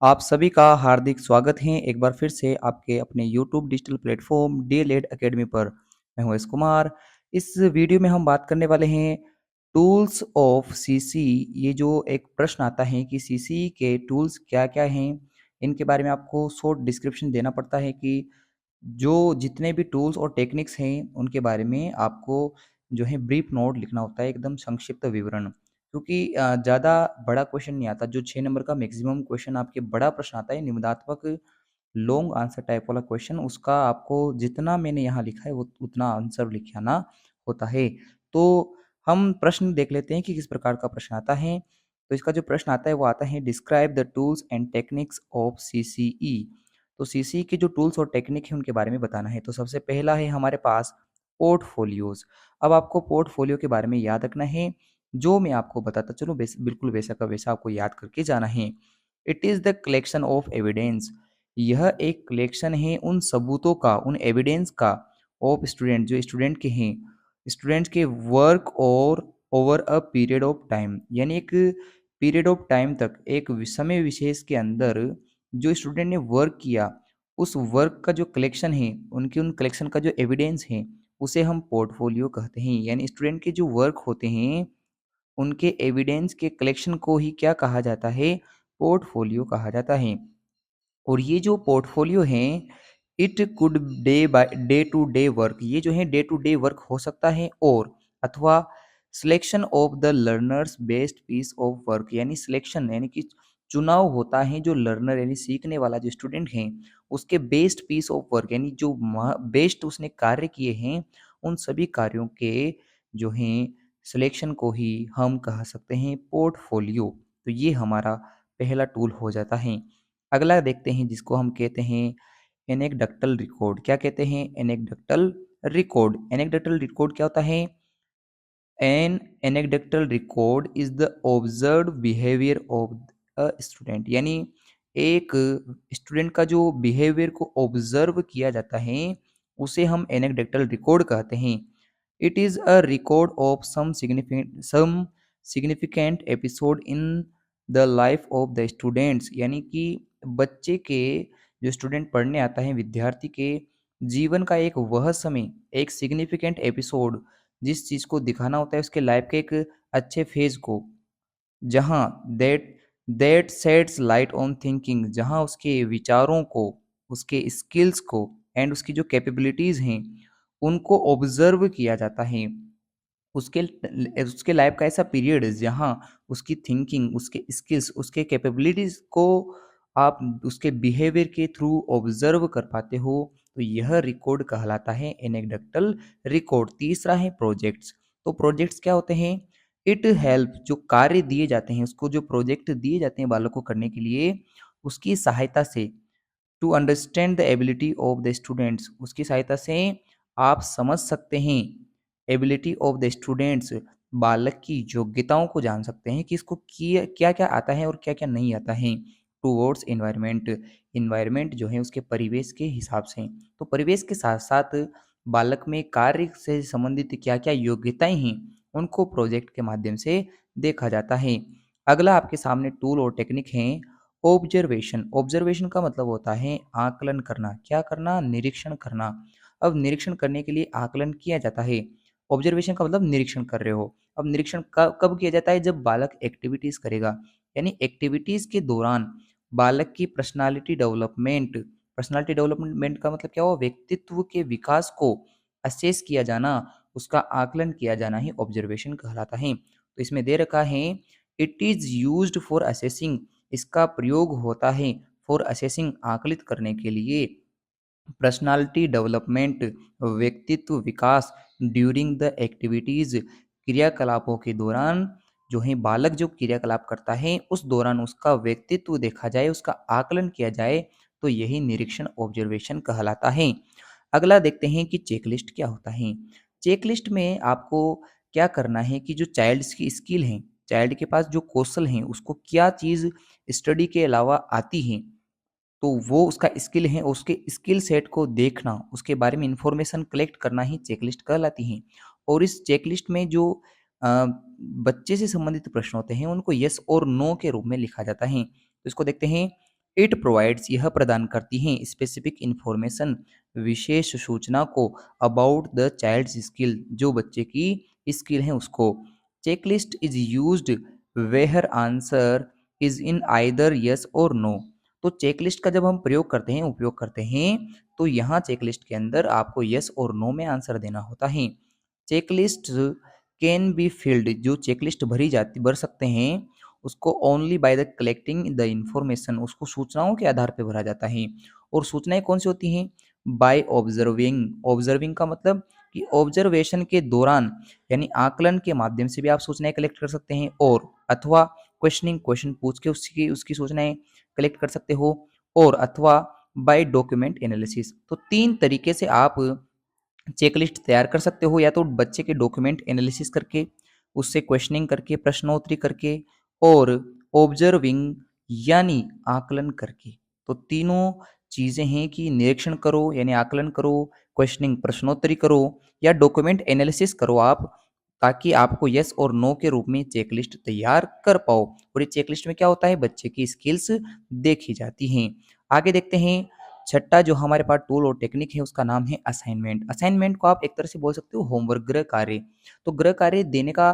आप सभी का हार्दिक स्वागत है एक बार फिर से आपके अपने YouTube digital platform DElEd academy पर। मैं हूं एस कुमार। इस वीडियो में हम बात करने वाले हैं टूल्स ऑफ सीसी। ये जो एक प्रश्न आता है कि सीसी के टूल्स क्या-क्या हैं, इनके बारे में आपको शॉर्ट डिस्क्रिप्शन देना पड़ता है कि जो जितने भी टूल्स और टेक्निक्स हैं, उनके बारे में आपको जो है ब्रीफ नोट लिखना होता है, एकदम संक्षिप्त विवरण। क्योंकि ज़्यादा बड़ा क्वेश्चन नहीं आता, जो 6 नंबर का मैक्सिमम क्वेश्चन आपके बड़ा प्रश्न आता है, निबंधात्मक लॉन्ग आंसर टाइप वाला क्वेश्चन, उसका आपको जितना मैंने यहाँ लिखा है, वो उतना आंसर लिखाना होता है। तो हम प्रश्न देख लेते हैं कि किस प्रकार का प्रश्न आता है। तो इसका जो प्रश्न आता है, वो आता है describe the tools and techniques of CCE. तो सीसी के जो टूल्स और टेक्निक है उनके बारे में बताना है। तो सबसे पहला है हमारे पास पोर्टफोलियोज़। अब आपको पोर्टफोलियो के बारे में याद रखना है, जो मैं आपको बताता चलूँ बिल्कुल वैसा का वैसा आपको याद करके जाना है। It is the collection of evidence. यह एक कलेक्शन है उन सबूतों का, उन एविडेंस का ऑफ स्टूडेंट, जो स्टूडेंट के हैं, स्टूडेंट्स के वर्क और over a period of time, यानी एक पीरियड ऑफ टाइम तक, एक समय विशेष के अंदर जो स्टूडेंट ने वर्क किया, उस वर्क का जो कलेक्शन है, उनके उन कलेक्शन का जो एविडेंस है, उसे हम पोर्टफोलियो कहते हैं। यानी स्टूडेंट के जो वर्क होते हैं, उनके एविडेंस के कलेक्शन को ही क्या कहा जाता है? पोर्टफोलियो कहा जाता है। और ये जो पोर्टफोलियो हैं, it could day to day work, ये जो है डे टू डे वर्क हो सकता है, और अथवा selection of the learners best piece of work, यानी सिलेक्शन यानी कि चुनाव होता है जो लर्नर यानी सीखने वाला जो स्टूडेंट है, उसके बेस्ट पीस ऑफ वर्क, यानी जो बेस्ट उसने कार्य किए हैं, उन सभी कार्यों के जो हैं सिलेक्शन को ही हम कह सकते हैं पोर्टफोलियो। तो ये हमारा पहला टूल हो जाता है। अगला देखते हैं जिसको हम कहते हैं एनेक्डक्टल रिकॉर्ड। क्या कहते हैं? एनेक्डक्टल रिकॉर्ड। एनेक्डक्टल रिकॉर्ड क्या होता है? An anecdotal record is the observed behaviour of a student, यानी एक स्टूडेंट का जो बिहेवियर को ऑब्जर्व किया जाता है, उसे हम एनेक्डक्टल रिकॉर्ड कहते हैं। It is a record of some significant episode in the life of the students, यानी कि बच्चे के, जो स्टूडेंट पढ़ने आता है, विद्यार्थी के जीवन का एक वह समय, एक सिग्निफिकेंट एपिसोड, जिस चीज़ को दिखाना होता है उसके लाइफ के एक अच्छे फेज को, जहाँ that that shades light on thinking, जहाँ उसके विचारों को, उसके स्किल्स को एंड उसकी जो कैपेबिलिटीज़ हैं, उनको ऑब्जर्व किया जाता है। उसके उसके लाइफ का ऐसा पीरियड है जहाँ उसकी थिंकिंग, उसके स्किल्स, उसके कैपेबिलिटीज़ को आप उसके बिहेवियर के थ्रू ऑब्जर्व कर पाते हो। तो यह रिकॉर्ड कहलाता है एनेक्डक्टल रिकॉर्ड। तीसरा है प्रोजेक्ट्स। तो प्रोजेक्ट्स क्या होते हैं? इट हेल्प, जो कार्य दिए जाते हैं, उसको जो प्रोजेक्ट दिए जाते हैं बालक को करने के लिए, उसकी सहायता से to understand the ability of the students, उसकी सहायता से आप समझ सकते हैं एबिलिटी ऑफ द स्टूडेंट्स, बालक की योग्यताओं को जान सकते हैं कि इसको क्या क्या आता है और क्या क्या नहीं आता है। टूवर्ड्स इन्वायरमेंट, इन्वायरमेंट जो है उसके परिवेश के हिसाब से, तो परिवेश के साथ साथ बालक में कार्य से संबंधित क्या क्या योग्यताएं हैं, उनको प्रोजेक्ट के माध्यम से देखा जाता है। अगला आपके सामने टूल और टेक्निक है ऑब्जर्वेशन। ऑब्जर्वेशन का मतलब होता है आकलन करना। क्या करना? निरीक्षण करना। अब निरीक्षण करने के लिए आकलन किया जाता है। ऑब्जर्वेशन का मतलब निरीक्षण कर रहे हो। अब निरीक्षण कब किया जाता है? जब बालक एक्टिविटीज करेगा, यानी एक्टिविटीज के दौरान बालक की पर्सनालिटी डेवलपमेंट का मतलब क्या हुआ? व्यक्तित्व के विकास को असेस किया जाना, उसका आकलन किया जाना ही ऑब्जर्वेशन कहलाता है। तो इसमें दे रखा है it is used for assessing, इसका प्रयोग होता है फॉर असेसिंग, आकलित करने के लिए, पर्सनालिटी डेवलपमेंट, व्यक्तित्व विकास, ड्यूरिंग द एक्टिविटीज, क्रियाकलापों के दौरान, जो है बालक जो क्रियाकलाप करता है उस दौरान उसका व्यक्तित्व देखा जाए, उसका आकलन किया जाए, तो यही निरीक्षण ऑब्जर्वेशन कहलाता है। अगला देखते हैं कि चेकलिस्ट क्या होता है। चेकलिस्ट में आपको क्या करना है कि जो चाइल्ड्स की स्किल है, चाइल्ड के पास जो कौशल हैं, उसको क्या चीज़ स्टडी के अलावा आती है, तो वो उसका स्किल है, उसके स्किल सेट को देखना, उसके बारे में इंफॉर्मेशन कलेक्ट करना ही चेकलिस्ट कहलाती है। और इस चेकलिस्ट में जो बच्चे से संबंधित प्रश्न होते हैं, उनको यस और नो के रूप में लिखा जाता है। तो इसको देखते हैं। इट प्रोवाइड्स यह प्रदान करती हैं स्पेसिफिक इंफॉर्मेशन विशेष सूचना को अबाउट द चाइल्ड्स स्किल जो बच्चे की स्किल है उसको। Checklist is used where answer is in either yes or no. तो चेकलिस्ट का जब हम प्रयोग करते हैं उपयोग करते हैं तो यहाँ चेकलिस्ट के अंदर आपको यस और नो में आंसर देना होता है। चेकलिस्ट कैन बी फिल्ड जो चेकलिस्ट भर सकते हैं उसको only by the collecting the information उसको सूचनाओं के आधार पर भरा जाता है। और सूचनाएं कौन सी होती हैं? By observing. ऑब्जर्विंग का मतलब कि ऑब्जर्वेशन के दौरान यानी आकलन के माध्यम से भी आप सूचनाएं कलेक्ट कर सकते हैं और अथवा क्वेश्चन पूछ के उसकी उसकी सूचनाएं कलेक्ट कर सकते हो और अथवा बाय डॉक्यूमेंट एनालिसिस। तो तीन तरीके से आप चेकलिस्ट तैयार कर सकते हो, या तो बच्चे के डॉक्यूमेंट एनालिसिस करके, उससे क्वेश्चनिंग करके, प्रश्नोत्तरी करके और ऑब्जर्विंग यानी आकलन करके। तो तीनों चीज़ें हैं कि निरीक्षण करो यानी आकलन करो, क्वेश्चनिंग प्रश्नोत्तरी करो या डॉक्यूमेंट एनालिसिस करो आप, ताकि आपको यस और नो के रूप में चेकलिस्ट तैयार कर पाओ। और ये चेकलिस्ट में क्या होता है? बच्चे की स्किल्स देखी जाती हैं। आगे देखते हैं छठा जो हमारे पास टूल और टेक्निक है उसका नाम है असाइनमेंट। असाइनमेंट को आप एक तरह से बोल सकते हो होमवर्क, गृह कार्य। तो गृह कार्य देने का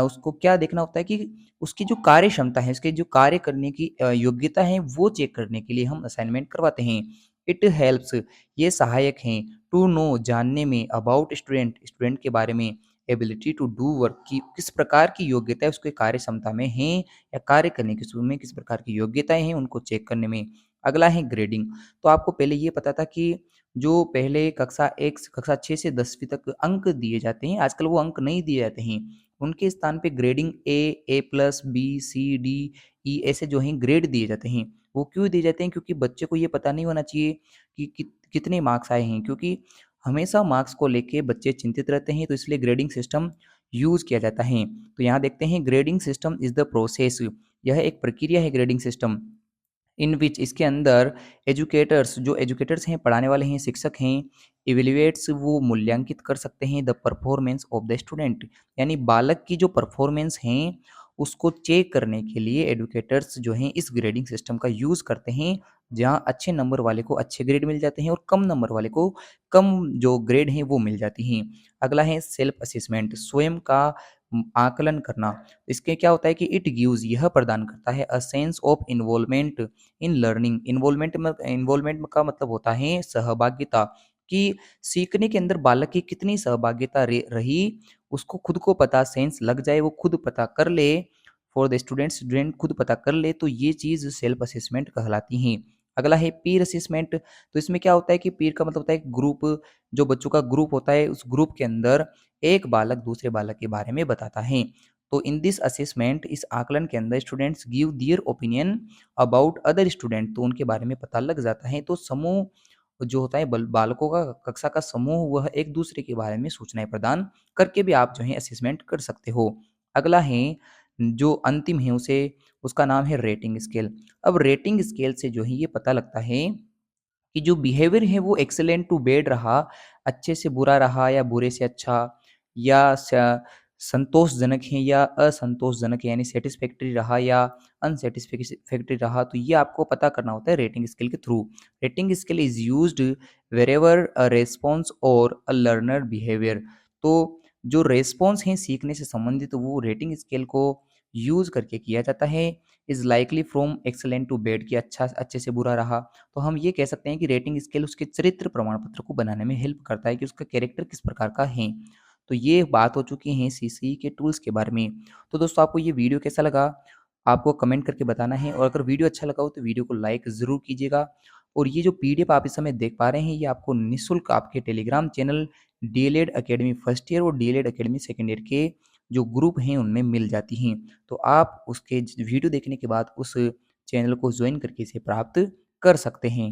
उसको क्या देखना होता है कि उसकी जो कार्य क्षमता है, उसके जो कार्य करने की योग्यता है वो चेक करने के लिए हम असाइनमेंट करवाते हैं। इट हेल्प्स ये सहायक हैं टू नो जानने में अबाउट स्टूडेंट के बारे में, एबिलिटी टू डू वर्क की किस प्रकार की योग्यता है उसके कार्य क्षमता में है या कार्य करने के में किस प्रकार की योग्यताएं हैं उनको चेक करने में। अगला है ग्रेडिंग। तो आपको पहले ये पता था कि जो पहले कक्षा 1 से कक्षा 6 से 10वीं तक अंक दिए जाते हैं, आजकल वो अंक नहीं दिए जाते हैं। उनके स्थान पे ग्रेडिंग ए प्लस, बी, सी, डी, ई ऐसे जो हैं ग्रेड दिए जाते हैं। वो क्यों दिए जाते हैं? क्योंकि बच्चे को ये पता नहीं होना चाहिए कि कितने मार्क्स आए हैं, क्योंकि हमेशा मार्क्स को लेके बच्चे चिंतित रहते हैं, तो इसलिए ग्रेडिंग सिस्टम यूज़ किया जाता है। तो यहाँ देखते हैं grading system is the process, यह एक प्रक्रिया है ग्रेडिंग सिस्टम इन विच इसके अंदर एजुकेटर्स जो एजुकेटर्स हैं, पढ़ाने वाले हैं, शिक्षक हैं, इवेल्युएट्स वो मूल्यांकित कर सकते हैं the performance of the student यानी बालक की जो परफॉर्मेंस हैं उसको चेक करने के लिए एडुकेटर्स जो हैं इस ग्रेडिंग सिस्टम का यूज़ करते हैं, जहाँ अच्छे नंबर वाले को अच्छे ग्रेड मिल जाते हैं और कम नंबर वाले को कम जो ग्रेड हैं वो मिल जाती हैं। अगला है सेल्फ असेसमेंट, स्वयं का आकलन करना। इसके क्या होता है कि इट गिव्स यह प्रदान करता है a sense of involvement in learning. Involvement का मतलब होता है सहभागिता, कि सीखने के अंदर बालक की कितनी सहभागिता रही उसको खुद को पता, सेंस लग जाए, वो खुद पता कर ले, फॉर द स्टूडेंट खुद पता कर ले, तो ये चीज़ सेल्फ असेसमेंट कहलाती हैं। अगला है पीर असेसमेंट। तो इसमें क्या होता है कि पीर का मतलब होता है ग्रुप, जो बच्चों का ग्रुप होता है उस ग्रुप के अंदर एक बालक दूसरे बालक के बारे में बताता है। तो इन दिस असेसमेंट इस आकलन के अंदर students give their opinion about other student, तो उनके बारे में पता लग जाता है। तो समूह जो होता है बालकों का कक्षा का समूह वह एक दूसरे के बारे में सूचनाएं प्रदान करके भी आप जो है असेसमेंट कर सकते हो। अगला है जो अंतिम है उसे उसका नाम है रेटिंग स्केल। अब रेटिंग स्केल से जो है ये पता लगता है कि जो बिहेवियर है वो एक्सेलेंट टू बैड रहा, अच्छे से बुरा रहा या बुरे से अच्छा, या संतोषजनक है या असंतोषजनक है, यानी सेटिस्फैक्टरी रहा या अनसेटिस्फैक्टरी रहा। तो ये आपको पता करना होता है रेटिंग स्केल के through. Rating scale is used wherever a response और अ लर्नर बिहेवियर। तो जो रेस्पॉन्स हैं सीखने से संबंधित तो वो रेटिंग स्केल को यूज करके किया जाता है। Is likely from excellent to bad, कि अच्छा अच्छे से बुरा रहा। तो हम ये कह सकते हैं कि रेटिंग स्केल उसके चरित्र प्रमाण पत्र को बनाने में हेल्प करता है कि उसका कैरेक्टर किस प्रकार का है। तो ये बात हो चुकी है सीसीई के टूल्स के बारे में। तो दोस्तों आपको ये वीडियो कैसा लगा आपको कमेंट करके बताना है, और अगर वीडियो अच्छा लगा हो तो वीडियो को लाइक ज़रूर कीजिएगा। और ये जो पीडीएफ आप इस समय देख पा रहे हैं ये आपको निःशुल्क आपके Telegram channel DElEd academy first year और डीएलएड एकेडमी सेकेंड ईयर के जो ग्रुप हैं उनमें मिल जाती हैं। तो आप उसके वीडियो देखने के बाद उस चैनल को ज्वाइन करके इसे प्राप्त कर सकते हैं।